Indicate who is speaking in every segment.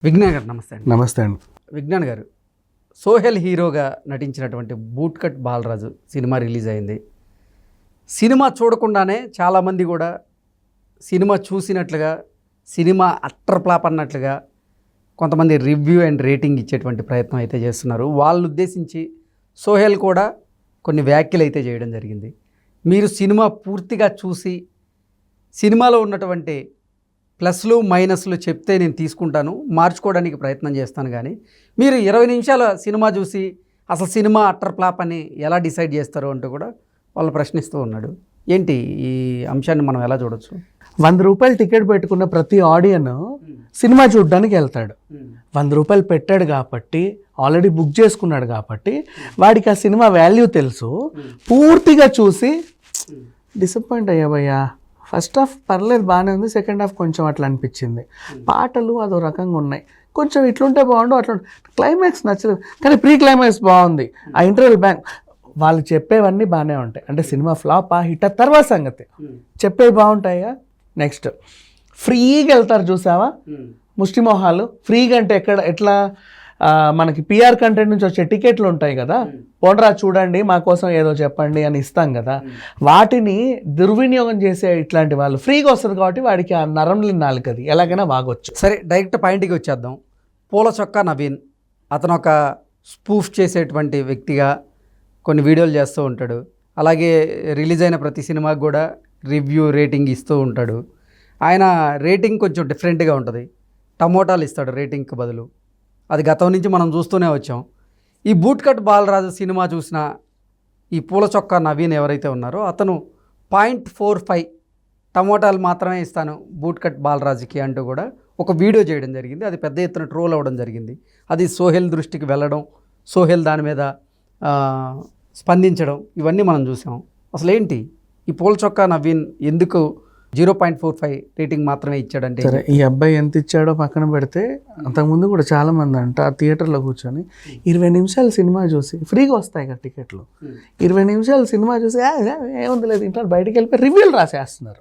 Speaker 1: విజ్ఞాన్ గారు నమస్తే అండి.
Speaker 2: నమస్తే అండి.
Speaker 1: విజ్ఞాన్ గారు, సోహెల్ హీరోగా నటించినటువంటి boot cut Balaraju cinema release అయింది. సినిమా చూడకుండానే చాలామంది కూడా సినిమా చూసినట్లుగా, సినిమా అట్టర్ ఫ్లాప్ అన్నట్లుగా కొంతమంది రివ్యూ అండ్ రేటింగ్ ఇచ్చేటువంటి ప్రయత్నం అయితే చేస్తున్నారు. వాళ్ళని ఉద్దేశించి సోహెల్ కూడా కొన్ని వ్యాఖ్యలు అయితే చేయడం జరిగింది. మీరు సినిమా పూర్తిగా చూసి సినిమాలో ఉన్నటువంటి ప్లస్లు మైనస్లు చెప్తే నేను తీసుకుంటాను, మార్చుకోవడానికి ప్రయత్నం చేస్తాను. కానీ మీరు 20 నిమిషాల సినిమా చూసి అసలు సినిమా అట్టర్ ఫ్లాప్ అని ఎలా డిసైడ్ చేస్తారు అంటూ కూడా వాళ్ళు ప్రశ్నిస్తూ ఉన్నాడు. ఏంటి ఈ అంశాన్ని మనం ఎలా చూడొచ్చు?
Speaker 2: 100 రూపాయలు టికెట్ పెట్టుకున్న ప్రతి ఆడియన్ సినిమా చూడడానికి వెళ్తాడు. 100 రూపాయలు పెట్టాడు కాబట్టి, ఆల్రెడీ బుక్ చేసుకున్నాడు కాబట్టి వాడికి ఆ సినిమా వాల్యూ తెలుసు. పూర్తిగా చూసి డిసప్పాయింట్ అయ్యావయ్యా, ఫస్ట్ హాఫ్ పర్లేదు బాగానే ఉంది, సెకండ్ హాఫ్ కొంచెం అట్లా అనిపించింది, పాటలు అదో రకంగా ఉన్నాయి, కొంచెం ఇట్లుంటే బాగుండు, అట్లా క్లైమాక్స్ నచ్చలేదు, కానీ ప్రీ క్లైమాక్స్ బాగుంది, ఆ ఇంటర్వెల్ బ్యాంక్ వాళ్ళు చెప్పేవన్నీ బాగానే ఉంటాయి. అంటే సినిమా ఫ్లాప్ హిట్ తర్వాత సంగతి, చెప్పేవి బాగుంటాయా. నెక్స్ట్ ఫ్రీగా వెళ్తారు చూసావా ముష్టిమోహాలు. ఫ్రీగా అంటే ఎట్లా మనకి పిఆర్ కంటెంట్ నుంచి వచ్చే టికెట్లు ఉంటాయి కదా, పోండ్రా చూడండి మా కోసం ఏదో చెప్పండి అని ఇస్తాం కదా, వాటిని దుర్వినియోగం చేసే ఇట్లాంటి వాళ్ళు ఫ్రీగా వస్తుంది కాబట్టి వాడికి ఆ నరంలి నాలుకది ఎలాగైనా వాగొచ్చు.
Speaker 1: సరే, డైరెక్ట్ పాయింట్కి వచ్చేద్దాం. పూల చొక్కా నవీన్ అతను ఒక స్పూఫ్ చేసేటువంటి వ్యక్తిగా కొన్ని వీడియోలు చేస్తూ ఉంటాడు. అలాగే రిలీజ్ అయిన ప్రతి సినిమాకి కూడా రివ్యూ రేటింగ్ ఇస్తూ ఉంటాడు. ఆయన రేటింగ్ కొంచెం డిఫరెంట్గా ఉంటుంది. టమోటాలు ఇస్తాడు రేటింగ్కి బదులు. అది గతం నుంచి మనం చూస్తూనే వచ్చాం. ఈ బూట్ కట్ బాలరాజు సినిమా చూసిన ఈ పూల చొక్కా నవీన్ ఎవరైతే ఉన్నారో అతను 0.45 టమోటాలు మాత్రమే ఇస్తాను బూట్ కట్ బాలరాజుకి అంటూ కూడా ఒక వీడియో చేయడం జరిగింది. అది పెద్ద ఎత్తున ట్రోల్ అవ్వడం జరిగింది. అది సోహెల్ దృష్టికి వెళ్ళడం, సోహెల్ దాని మీద స్పందించడం, ఇవన్నీ మనం చూసాం. అసలు ఏంటి ఈ పూల చొక్కా నవీన్ ఎందుకు 0.45 రేటింగ్ మాత్రమే ఇచ్చాడంటే?
Speaker 2: సరే, ఈ అబ్బాయి ఎంత ఇచ్చాడో పక్కన పెడితే, అంతకుముందు కూడా చాలామంది అంట ఆ థియేటర్లో కూర్చొని 20 నిమిషాలు సినిమా చూసి, ఫ్రీగా వస్తాయి కదా టికెట్లు, 20 నిమిషాలు సినిమా చూసి ఏముంది లేదు ఇంట్లో బయటికి వెళ్ళిపోయి రివ్యూలు రాసేస్తున్నారు.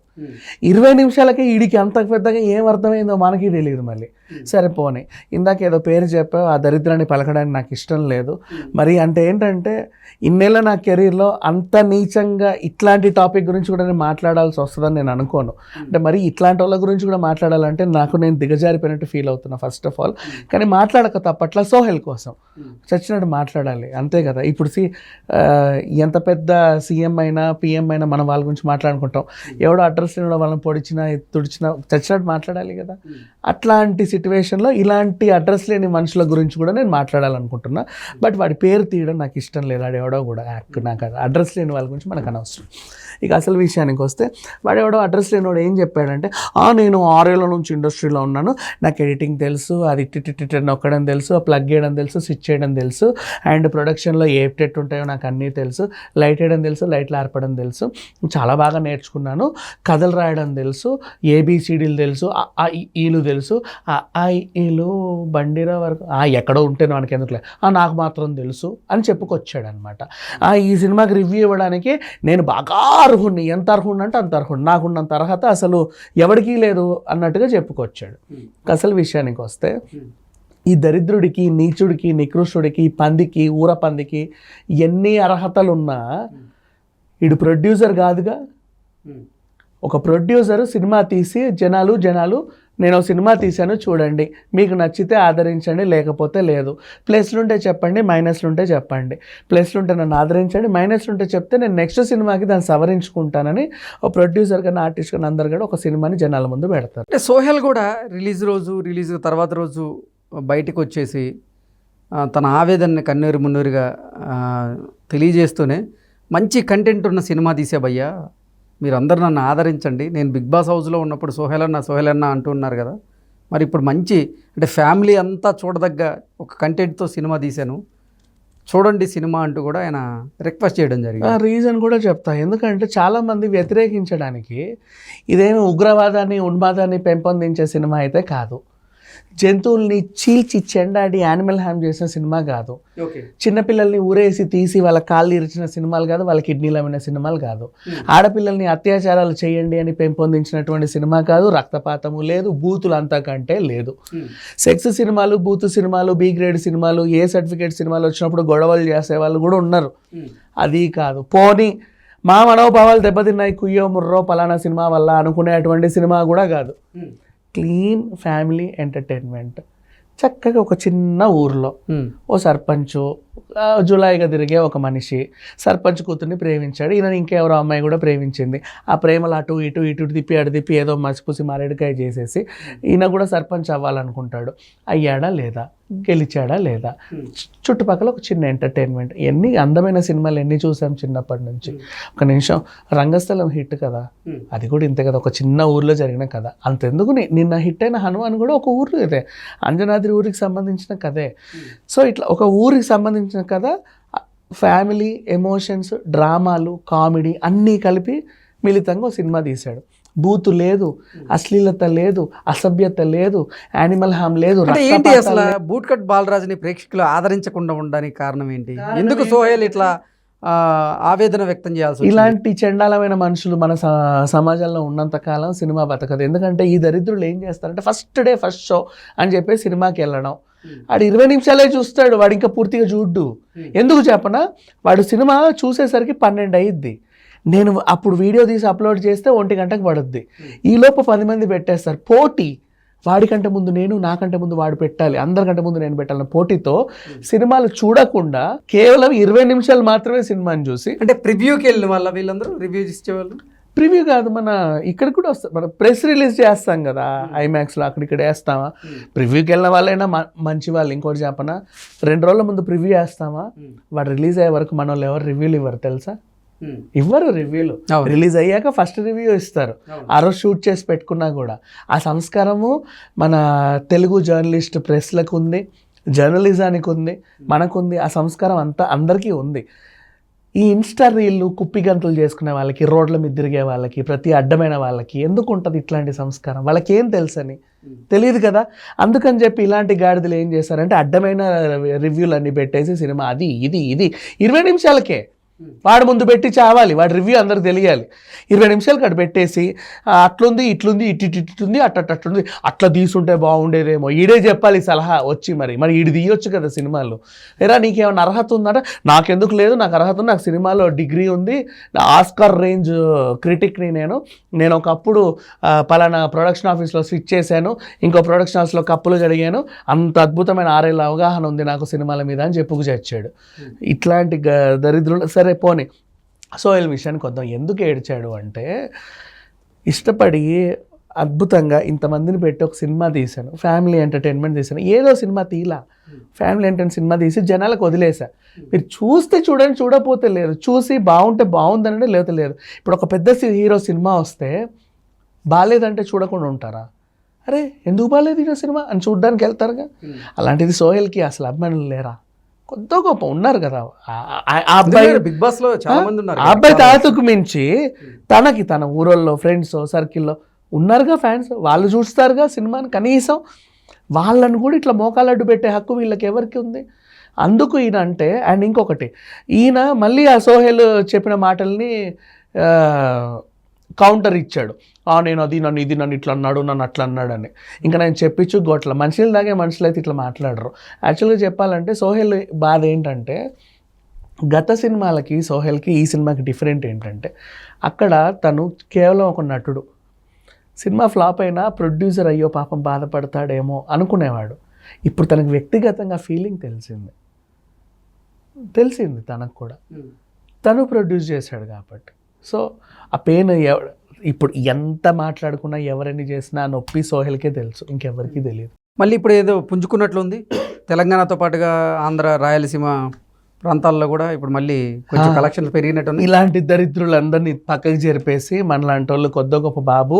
Speaker 2: 20 నిమిషాలకే వీడికి అంత పెద్దగా ఏం అర్థమైందో మనకి తెలియదు. మళ్ళీ సరే పోనీ, ఇందాక ఏదో పేరు చెప్పావు, ఆ దరిద్రాన్ని పలకడానికి నాకు ఇష్టం లేదు. మరి అంటే ఏంటంటే, ఇన్నేళ్ళ నా కెరీర్లో అంత నీచంగా ఇట్లాంటి టాపిక్ గురించి కూడా నేను మాట్లాడాల్సి వస్తుందని నేను అనుకోను. అంటే మరి ఇట్లాంటి వాళ్ళ గురించి కూడా మాట్లాడాలంటే నాకు నేను దిగజారిపోయినట్టు ఫీల్ అవుతున్నా ఫస్ట్ ఆఫ్ ఆల్. కానీ మాట్లాడక తప్పట్ల సోహెల్ కోసం చచ్చినట్టు మాట్లాడాలి, అంతే కదా. ఇప్పుడు ఎంత పెద్ద సీఎం అయినా పిఎం అయినా మనం వాళ్ళ గురించి మాట్లాడుకుంటాం. ఎవడో అడ్రస్ వాళ్ళని పొడిచినా తుడిచినా చచ్చినట్టు మాట్లాడాలి కదా. అట్లాంటి సిచ్యువేషన్లో ఇలాంటి అడ్రస్ లేని మనుషుల గురించి కూడా నేను మాట్లాడాలనుకుంటున్నా. బట్ వాడి పేరు తీయడం నాకు ఇష్టం లేదు. వాడెవడో కూడా నాకు అడ్రస్ లేని వాళ్ళ గురించి మనకు అనవసరం. ఇక అసలు విషయానికి వస్తే, వాడెవడో అడ్రస్ లేనివాడు ఏం చెప్పాడంటే, నేను 6 ఏళ్ళ నుంచి ఇండస్ట్రీలో ఉన్నాను, నాకు ఎడిటింగ్ తెలుసు, అది నొక్కడం తెలుసు, ప్లగ్ చేయడం తెలుసు, స్విచ్ చేయడం తెలుసు, అండ్ ప్రొడక్షన్లో ఏ టెట్ ఉంటాయో నాకు అన్నీ తెలుసు, లైట్ వేయడం తెలుసు, లైట్లు ఆర్పడం తెలుసు, చాలా బాగా నేర్చుకున్నాను, కథలు రాయడం తెలుసు, ఏబిసిడీలు తెలుసు, ఈలు తెలుసు, ఈలు బండిరా వరకు ఎక్కడో ఉంటే మనకి ఎందుకులే, నాకు మాత్రం తెలుసు అని చెప్పుకొచ్చాడు అనమాట. ఈ సినిమాకి రివ్యూ ఇవ్వడానికి నేను బాగా అర్హుణ్ణి, ఎంత అర్హుణ్ణి అంటే అంత అర్హుణ్ణి, నాకున్నంత అర్హత అసలు ఎవరికీ లేదు అన్నట్టుగా చెప్పుకొచ్చాడు. అసలు విషయానికి వస్తే, ఈ దరిద్రుడికి, నీచుడికి, నికృష్టుడికి, పందికి, ఊర పందికి ఎన్ని అర్హతలున్నా వీడు ప్రొడ్యూసర్ కాదుగా. ఒక ప్రొడ్యూసర్ సినిమా తీసి జనాలు నేను సినిమా తీశాను చూడండి, మీకు నచ్చితే ఆదరించండి, లేకపోతే లేదు, ప్లస్లుంటే చెప్పండి, మైనస్లుంటే చెప్పండి, ప్లస్లుంటే నన్ను ఆదరించండి, మైనస్లుంటే చెప్తే నేను నెక్స్ట్ సినిమాకి దాన్ని సవరించుకుంటానని ఒక ప్రొడ్యూసర్ కానీ ఆర్టిస్ట్ కానీ అందరు కూడా ఒక సినిమాని జనాల ముందు పెడతారు.
Speaker 1: అంటే సోహెల్ కూడా రిలీజ్ తర్వాత రోజు బయటకు వచ్చేసి తన ఆవేదనని కన్నీరు మున్నీరుగా తెలియజేస్తూనే, మంచి కంటెంట్ ఉన్న సినిమా తీసే భయ్యా, మీరు అందరూ నన్ను ఆదరించండి, నేను బిగ్ బాస్ హౌస్లో ఉన్నప్పుడు సోహెల్ అన్న అంటున్నారు కదా, మరి ఇప్పుడు మంచి అంటే ఫ్యామిలీ అంతా చూడదగ్గ ఒక కంటెంట్తో సినిమా తీశాను, చూడండి సినిమా అంటూ కూడా ఆయన రిక్వెస్ట్ చేయడం జరిగింది.
Speaker 2: రీజన్ కూడా చెప్తా, ఎందుకంటే చాలామంది వ్యతిరేకించడానికి ఇదేమి ఉగ్రవాదాన్ని ఉన్మాదాన్ని పెంపొందించే సినిమా అయితే కాదు. జంతువుల్ని చీల్చి చెండాడి యానిమల్ హామ్ చేసిన సినిమా కాదు,
Speaker 1: ఓకే
Speaker 2: చిన్నపిల్లల్ని ఊరేసి తీసి వాళ్ళ కాళ్ళు ఇరిచిన సినిమాలు కాదు, వాళ్ళ కిడ్నీలు అమ్మిన సినిమాలు కాదు, ఆడపిల్లల్ని అత్యాచారాలు చేయండి అని పెంపొందించినటువంటి సినిమా కాదు, రక్తపాతము లేదు, బూతులు అంతకంటే లేదు. సెక్స్ సినిమాలు, బూతు సినిమాలు, బి గ్రేడ్ సినిమాలు, ఏ సర్టిఫికేట్ సినిమాలు వచ్చినప్పుడు గొడవలు చేసే వాళ్ళు కూడా ఉన్నారు. అది కాదు. పోనీ మా మనోభావాలు దెబ్బతిన్నాయి, కుయ్యో ముర్రో పలానా సినిమా వల్ల అనుకునేటువంటి సినిమా కూడా కాదు. Clean family entertainment. చక్కగా ఒక చిన్న ఊర్లో ఓ సర్పంచు, జులాయిగా తిరిగే ఒక మనిషి సర్పంచ్ కూతుర్ని ప్రేమించాడు. ఈయన ఇంకెవరో అమ్మాయి కూడా ప్రేమించింది. ఆ ప్రేమలు అటు ఇటు తిప్పి అటు తిప్పి ఏదో మసిపూసి మారేడుకాయ చేసేసి ఈయన కూడా సర్పంచ్ అవ్వాలనుకుంటాడు. అయ్యాడా లేదా, గెలిచాడా లేదా, చుట్టుపక్కల ఒక చిన్న ఎంటర్టైన్మెంట్. ఎన్ని అందమైన సినిమాలు ఎన్ని చూసాం చిన్నప్పటి నుంచి. ఒక నిమిషం, రంగస్థలం హిట్ కదా, అది కూడా ఇంతే కదా, ఒక చిన్న ఊర్లో జరిగిన కథ. అంతెందుకు నిన్న హిట్ అయిన హనుమాన్ కూడా ఒక ఊరు ఇదే, అంజనాద్రి ఊరికి సంబంధించిన కథే. సో ఇట్లా ఒక ఊరికి సంబంధించిన కథ, ఫ్యామిలీ, ఎమోషన్స్, డ్రామాలు, కామెడీ అన్నీ కలిపి మిళితంగా ఒక సినిమా తీశాడు. బూతు లేదు, అశ్లీలత లేదు, అసభ్యత లేదు, యానిమల్ హామ్ లేదు.
Speaker 1: అంటే ఏంటి అసలు బూట్ కట్ బాలరాజుని ప్రేక్షకులు ఆదరించకుండా ఉండడానికి కారణం ఏంటి? ఎందుకు సోహెల్ ఇట్లా ఆవేదన వ్యక్తం చేయాల్సి?
Speaker 2: ఇలాంటి చండాలమైన మనుషులు మన సమాజంలో ఉన్నంత కాలం సినిమా బతకదు. ఎందుకంటే ఈ దరిద్రులు ఏం చేస్తారంటే ఫస్ట్ డే ఫస్ట్ షో అని చెప్పి సినిమాకి వెళ్ళడం, వాడు 20 నిమిషాలే చూస్తాడు, వాడు ఇంకా పూర్తిగా చూడ్డు. ఎందుకు చెప్పనా, వాడు సినిమా చూసేసరికి 12 అయ్యిద్ది. నేను అప్పుడు వీడియో తీసి అప్లోడ్ చేస్తే 1 గంటకు పడుద్ది. ఈలోపు 10 మంది పెట్టేస్తారు. పోటీ, వాడికంటే ముందు నేను, నాకంటే ముందు వాడు పెట్టాలి, అందరికంటే ముందు నేను పెట్టాలి పోటీతో సినిమాలు చూడకుండా కేవలం 20 నిమిషాలు మాత్రమే సినిమాని చూసి,
Speaker 1: అంటే ప్రివ్యూకి వెళ్ళిన వాళ్ళ వీళ్ళందరూ రివ్యూ ఇచ్చేవాళ్ళు.
Speaker 2: ప్రివ్యూ కాదు, మన ఇక్కడ కూడా వస్తాం, మన ప్రెస్ రిలీజ్ చేస్తాం కదా ఐమాక్స్లో, అక్కడిక్కడ వేస్తామా? ప్రివ్యూకి వెళ్ళిన వాళ్ళైనా మంచి వాళ్ళు. ఇంకోటి చెప్పనా, 2 రోజుల ముందు ప్రివ్యూ వేస్తామా? వాడు రిలీజ్ అయ్యే వరకు మన వాళ్ళు ఎవరు రివ్యూలు ఇవ్వరు తెలుసా? ఇవ్వరు రివ్యూలు. రిలీజ్ అయ్యాక ఫస్ట్ రివ్యూ ఇస్తారు. ఆ రోజు షూట్ చేసి పెట్టుకున్నా కూడా. ఆ సంస్కారము మన తెలుగు జర్నలిస్ట్ ప్రెస్లకు ఉంది, జర్నలిజానికి ఉంది, మనకుంది. ఆ సంస్కారం అంతా అందరికీ ఉంది. ఈ ఇన్స్టా రీళ్ళు కుప్పి గంతులు చేసుకునే వాళ్ళకి, రోడ్ల మీద తిరిగే వాళ్ళకి, ప్రతి అడ్డమైన వాళ్ళకి ఎందుకు ఉంటుంది ఇట్లాంటి సంస్కారం? వాళ్ళకి ఏం తెలుసని తెలియదు కదా. అందుకని చెప్పి ఇలాంటి గాడిదలు ఏం చేస్తారంటే అడ్డమైన రివ్యూలు అన్నీ పెట్టేసి సినిమా అది ఇది 20 నిమిషాలకే వాడు ముందు పెట్టి చావాలి, వాడి రివ్యూ అందరికి తెలియాలి. 20 నిమిషాలకి అటు పెట్టేసి అట్లుంది ఇట్లుంది ఇట్టుంది అట్టుంది, అట్లా తీసుంటే బాగుండేదేమో. ఈడే చెప్పాలి సలహా వచ్చి, మరి ఈడు తీయొచ్చు కదా సినిమాలు. ఏరా నీకేమైనా అర్హత ఉందంటే, నాకెందుకు లేదు, నాకు అర్హత ఉంది, నాకు సినిమాలో డిగ్రీ ఉంది, ఆస్కార్ రేంజ్ క్రిటిక్ని నేను ఒకప్పుడు పలానా ప్రొడక్షన్ ఆఫీస్లో స్విచ్ చేశాను, ఇంకో ప్రొడక్షన్ హౌస్లో కప్పులు జరిగాను, అంత అద్భుతమైన 6 ఏళ్ళ అవగాహన ఉంది నాకు సినిమాల మీద అని చెప్పుకు చచ్చాడు. ఇట్లాంటి దరిద్రులు. సరే పోనీ, సోహెల్ విషయానికి వద్దాం. ఎందుకు ఏడ్చాడు అంటే, ఇష్టపడి అద్భుతంగా ఇంతమందిని పెట్టి ఒక సినిమా తీశాను, ఫ్యామిలీ ఎంటర్టైన్మెంట్ తీశాను. ఏదో సినిమా తీలా, ఫ్యామిలీ ఎంటర్టైన్మెంట్ సినిమా తీసి జనాలకు వదిలేసా. మీరు చూస్తే చూడండి, చూడకపోతే లేదు. చూసి బాగుంటే బాగుందనంటే లేకపోతే లేదు. ఇప్పుడు ఒక పెద్ద హీరో సినిమా వస్తే బాగాలేదంటే చూడకుండా ఉంటారా? అరే ఎందుకు బాగాలేదు హీరో సినిమా అని చూడడానికి వెళ్తారుగా. అలాంటిది సోహెల్కి అసలు అభిమానులు లేరా? కొద్ది గొప్ప ఉన్నారు కదా. ఆ అబ్బాయి
Speaker 1: బిగ్ బాస్ లో చాలా మంది ఉన్నారు.
Speaker 2: ఆ అబ్బాయి తాతకు మించి తన ఊరోళ్ళు, ఫ్రెండ్స్, సర్కిల్లో ఉన్నారుగా ఫ్యాన్స్. వాళ్ళు చూస్తారుగా సినిమాని. కనీసం వాళ్ళను కూడా ఇట్లా మోకాలడ్డు పెట్టే హక్కు వీళ్ళకి ఎవరికి ఉంది? అందుకు ఈయన అంటే. అండ్ ఇంకొకటి, ఈయన మళ్ళీ ఆ సోహెల్ చెప్పిన మాటల్ని కౌంటర్ ఇచ్చాడు. నేను అది నన్ను ఇది నన్ను ఇట్లా అన్నాడు, నన్ను అట్లా అన్నాడని. ఇంకా నేను చెప్పించు గొట్ల మనుషులు దాగే మనుషులు అయితే ఇట్లా మాట్లాడరు. యాక్చువల్గా చెప్పాలంటే సోహెల్ బాధ ఏంటంటే, గత సినిమాలకి సోహెల్కి ఈ సినిమాకి డిఫరెంట్ ఏంటంటే, అక్కడ తను కేవలం ఒక నటుడు. సినిమా ఫ్లాప్ అయినా ప్రొడ్యూసర్ అయ్యో పాపం బాధపడతాడేమో అనుకునేవాడు. ఇప్పుడు తనకు వ్యక్తిగతంగా ఫీలింగ్ తెలిసింది తనకు కూడా. తను ప్రొడ్యూస్ చేశాడు కాబట్టి. సో ఆ పెయిన్ ఇప్పుడు ఎంత మాట్లాడుకున్నా, ఎవరని చేసినా నొప్పి సోహెల్కే తెలుసు, ఇంకెవరికి తెలియదు.
Speaker 1: మళ్ళీ ఇప్పుడు ఏదో పుంజుకున్నట్లుంది తెలంగాణతో పాటుగా ఆంధ్ర, రాయలసీమ ప్రాంతాల్లో కూడా ఇప్పుడు మళ్ళీ కొంచెం కలెక్షన్లు పెరిగినట్టు.
Speaker 2: ఇలాంటి దరిద్రులందరినీ పక్కకి జరిపేసి మనలాంటి వాళ్ళు కొద్ది గొప్ప బాబు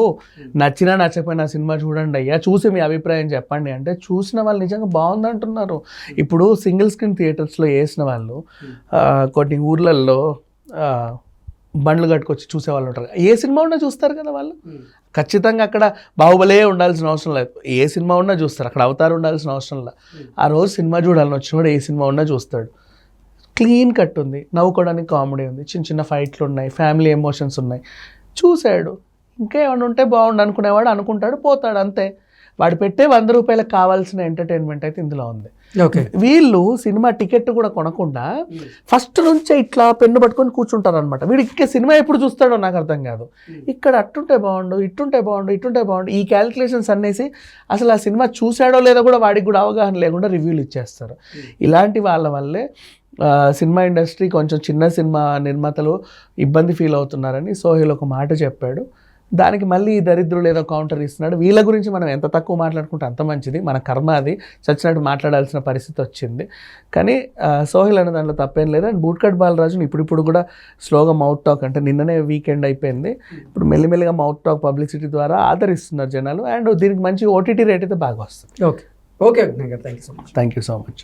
Speaker 2: నచ్చినా నచ్చకపోయినా సినిమా చూడండి అయ్యా, చూసి మీ అభిప్రాయం చెప్పండి అంటే చూసిన వాళ్ళు నిజంగా బాగుందంటున్నారు. ఇప్పుడు సింగిల్ స్క్రీన్ థియేటర్స్లో వేసిన వాళ్ళు కొన్ని ఊర్లలో బండ్లు కట్టుకొచ్చి చూసేవాళ్ళు ఉంటారు. ఏ సినిమా ఉన్నా చూస్తారు కదా వాళ్ళు. ఖచ్చితంగా అక్కడ బాహుబలే ఉండాల్సిన అవసరం లేదు, ఏ సినిమా ఉన్నా చూస్తారు. అక్కడ అవతారం ఉండాల్సిన అవసరం లేదు. ఆ రోజు సినిమా చూడాలని వచ్చినప్పుడు ఏ సినిమా ఉన్నా చూస్తాడు. క్లీన్ కట్ ఉంది, నవ్వుకోవడానికి కామెడీ ఉంది, చిన్న చిన్న ఫైట్లు ఉన్నాయి, ఫ్యామిలీ ఎమోషన్స్ ఉన్నాయి. చూశాడు, ఇంకా ఏమైనా ఉంటే బాగుండు అనుకునేవాడు, అనుకుంటాడు, పోతాడు, అంతే. వాడు పెట్టే 100 రూపాయలకు కావాల్సిన ఎంటర్టైన్మెంట్ అయితే ఇందులో ఉంది.
Speaker 1: ఓకే.
Speaker 2: వీళ్ళు సినిమా టికెట్ కూడా కొనకుండా ఫస్ట్ నుంచే ఇట్లా పెన్ను పట్టుకొని కూర్చుంటారు అనమాట. వీడు ఇంకా సినిమా ఎప్పుడు చూస్తాడో నాకు అర్థం కాదు. ఇక్కడ అట్టుంటే బాగుండు, ఇట్టుంటే బాగుండు, ఇట్టుంటే బాగుండు, ఈ క్యాలిక్యులేషన్స్ అనేసి అసలు ఆ సినిమా చూశాడో లేదో కూడా వాడికి కూడా అవగాహన లేకుండా రివ్యూలు ఇచ్చేస్తారు. ఇలాంటి వాళ్ళ వల్లే సినిమా ఇండస్ట్రీ, కొంచెం చిన్న సినిమా నిర్మాతలు ఇబ్బంది ఫీల్ అవుతున్నారని సోహెల్ ఒక మాట చెప్పాడు. దానికి మళ్ళీ ఈ దరిద్రులు ఏదో కౌంటర్ ఇస్తున్నాడు. వీళ్ళ గురించి మనం ఎంత తక్కువ మాట్లాడుకుంటే అంత మంచిది, మన కర్మ అది, చచ్చినట్టు మాట్లాడాల్సిన పరిస్థితి వచ్చింది. కానీ సోహెల్ అనే దాంట్లో తప్పేం లేదు. అండ్ బూట్కట్ బాలరాజుని ఇప్పుడు కూడా స్లోగా మౌత్ టాక్, అంటే నిన్ననే వీకెండ్ అయిపోయింది, ఇప్పుడు మెల్లిమెల్లిగా మౌత్ టాక్ పబ్లిసిటీ ద్వారా ఆదరిస్తున్నారు జనాలు. అండ్ దీనికి మంచి OTT రేట్ అయితే బాగా వస్తుంది.
Speaker 1: Okay okay thank you so much.
Speaker 2: Thank you so much.